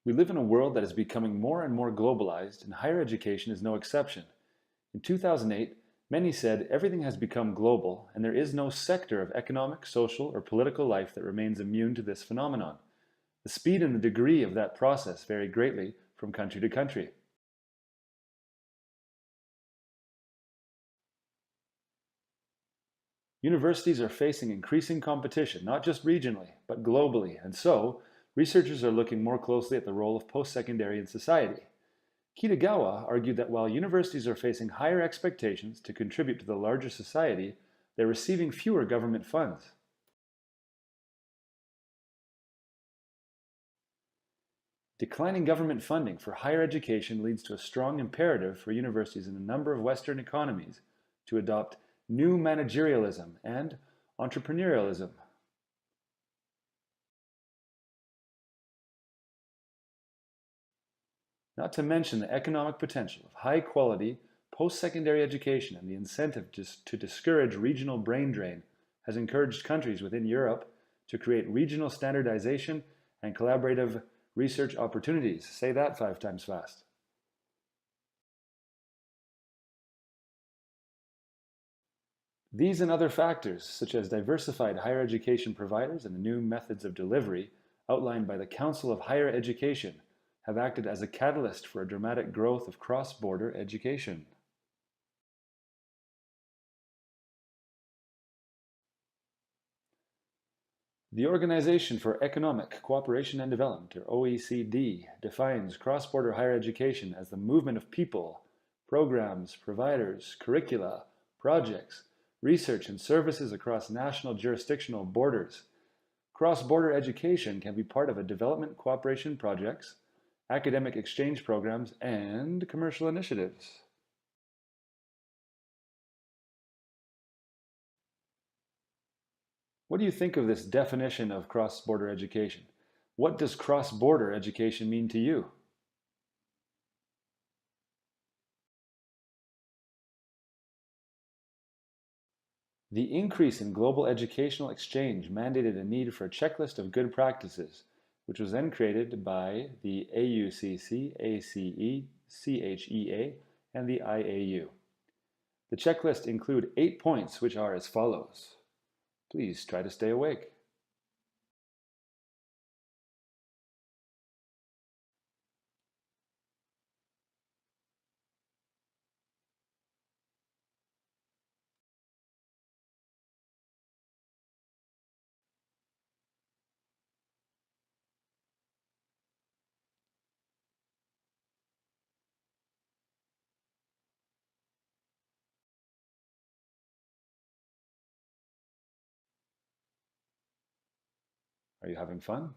We live in a world that is becoming more and more globalized, and higher education is no exception. In 2008, many said everything has become global, and there is no sector of economic, social, or political life that remains immune to this phenomenon. The speed and the degree of that process vary greatly from country to country. Universities are facing increasing competition, not just regionally, but globally, and so researchers are looking more closely at the role of post-secondary in society. Kitagawa argued that while universities are facing higher expectations to contribute to the larger society, they're receiving fewer government funds. Declining government funding for higher education leads to a strong imperative for universities in a number of Western economies to adopt new managerialism and entrepreneurialism. Not to mention the economic potential of high quality post-secondary education and the incentive to discourage regional brain drain has encouraged countries within Europe to create regional standardization and collaborative research opportunities. Say that 5 times fast. These and other factors, such as diversified higher education providers and the new methods of delivery outlined by the Council of Higher Education, have acted as a catalyst for a dramatic growth of cross-border education. The Organization for Economic Cooperation and Development, or OECD, defines cross-border higher education as the movement of people, programs, providers, curricula, projects, research, and services across national jurisdictional borders. Cross-border education can be part of a development cooperation projects, academic exchange programs, and commercial initiatives. What do you think of this definition of cross-border education? What does cross-border education mean to you? The increase in global educational exchange mandated a need for a checklist of good practices, which was then created by the AUCC, ACE, CHEA, and the IAU. The checklist include 8 points, which are as follows. Please try to stay awake. Are you having fun?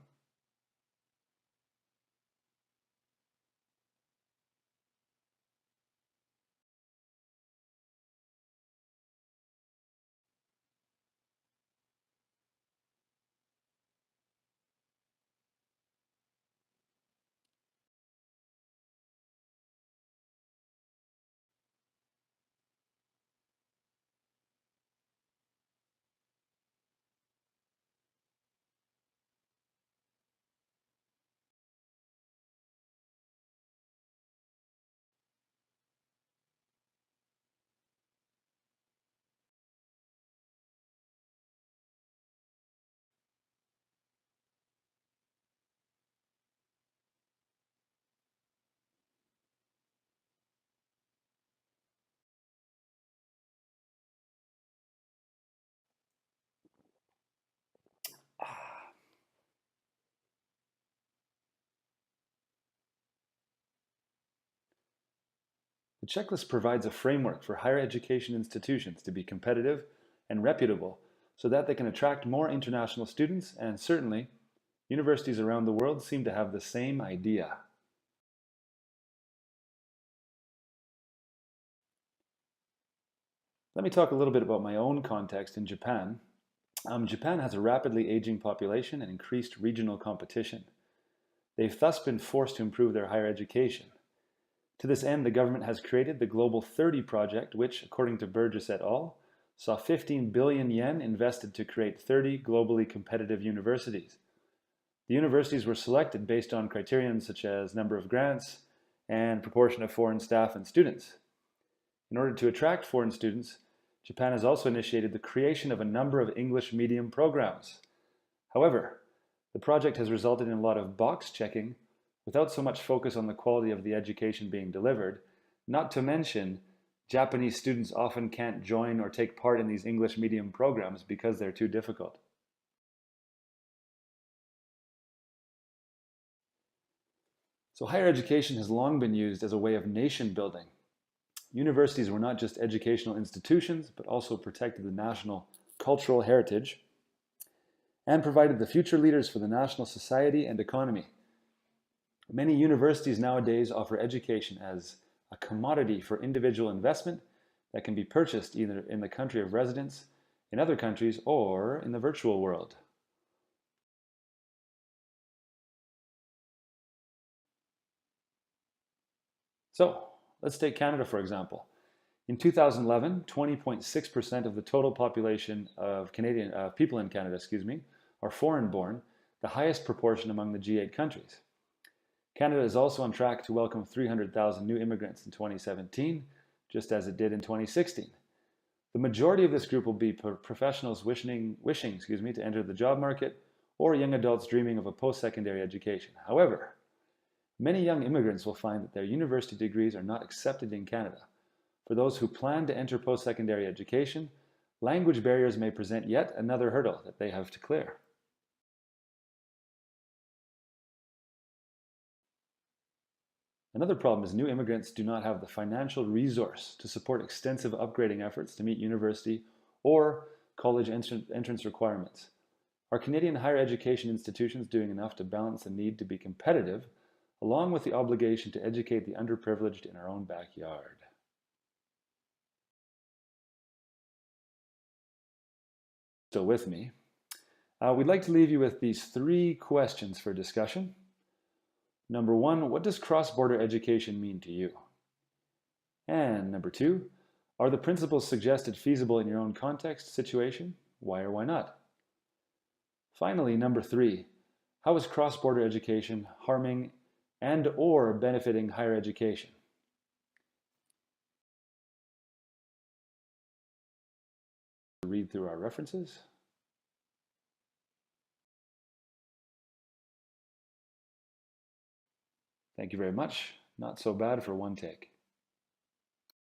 The checklist provides a framework for higher education institutions to be competitive and reputable so that they can attract more international students, and certainly, universities around the world seem to have the same idea. Let me talk a little bit about my own context in Japan. Japan has a rapidly aging population and increased regional competition. They've thus been forced to improve their higher education. To this end, the government has created the Global 30 project, which, according to Burgess et al., saw 15 billion yen invested to create 30 globally competitive universities. The universities were selected based on criterion such as number of grants and proportion of foreign staff and students. In order to attract foreign students, Japan has also initiated the creation of a number of English medium programs. However, the project has resulted in a lot of box checking without so much focus on the quality of the education being delivered, not to mention Japanese students often can't join or take part in these English medium programs because they're too difficult. So higher education has long been used as a way of nation building. Universities were not just educational institutions, but also protected the national cultural heritage and provided the future leaders for the national society and economy. Many universities nowadays offer education as a commodity for individual investment that can be purchased either in the country of residence, in other countries, or in the virtual world. So let's take Canada, for example. In 2011, 20.6% of the total population of people in Canada, are foreign-born, the highest proportion among the G8 countries. Canada is also on track to welcome 300,000 new immigrants in 2017, just as it did in 2016. The majority of this group will be professionals wishing to enter the job market or young adults dreaming of a post-secondary education. However, many young immigrants will find that their university degrees are not accepted in Canada. For those who plan to enter post-secondary education, language barriers may present yet another hurdle that they have to clear. Another problem is new immigrants do not have the financial resource to support extensive upgrading efforts to meet university or college entrance requirements. Are Canadian higher education institutions doing enough to balance the need to be competitive, along with the obligation to educate the underprivileged in our own backyard? Still with me? We'd like to leave you with these 3 questions for discussion. Number 1, what does cross-border education mean to you? And number 2, are the principles suggested feasible in your own context, situation? Why or why not? Finally, number 3, how is cross-border education harming and or benefiting higher education? Read through our references. Thank you very much. Not so bad for one take.